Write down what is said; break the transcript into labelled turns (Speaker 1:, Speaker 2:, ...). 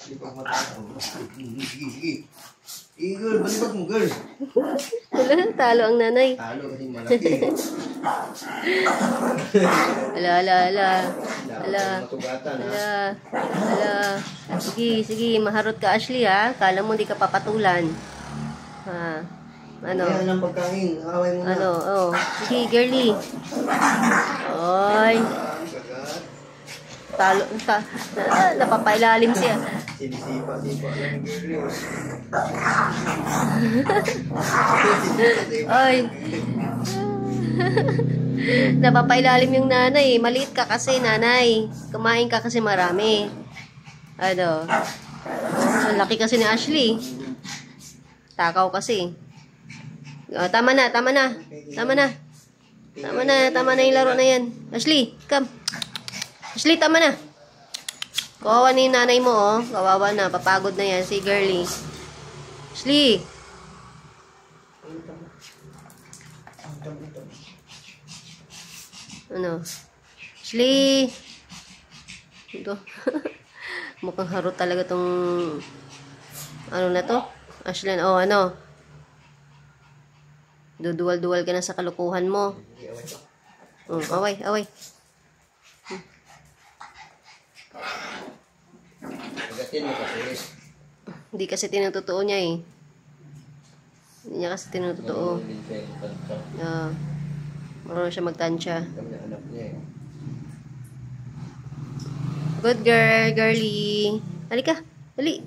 Speaker 1: Lipat mo tayo. Sige. Sige, girl. Balipat mo, girl.
Speaker 2: Wala, talo ang nanay.
Speaker 1: Talo kasi malaki.
Speaker 2: Ala. Sige, maharot ka, Ashley, ha? Kala mo di ka papatulan. Ha? Ano?
Speaker 1: Yan ang pagkain. Away mo na.
Speaker 2: Ano? Oh. Sige, girly. Oy. Talo. Napapailalim siya.
Speaker 1: Sinisipa lang, girl.
Speaker 2: Oy. Napapailalim yung nanay. Maliit ka kasi, nanay. Kumain ka kasi marami. Ano? Ang laki kasi ni Ashley. Takaw kasi. Tama na yung laro na yan. Ashley, come. Ashley, tama na. Kawawa na yung nanay mo, oh. Kawawa na, papagod na yan si girly. Ashley. Ano? Ashley. Ito. Mukhang harot talaga tong ano na to? Ashley, oh ano? Duduwal-duwal ka na sa kalukuhan mo. Away. Hindi kasi tinutotoo niya eh. Hindi niya kasi tinutotoo. Marunong siya magtansya. Good girl, girly. Halika, dali.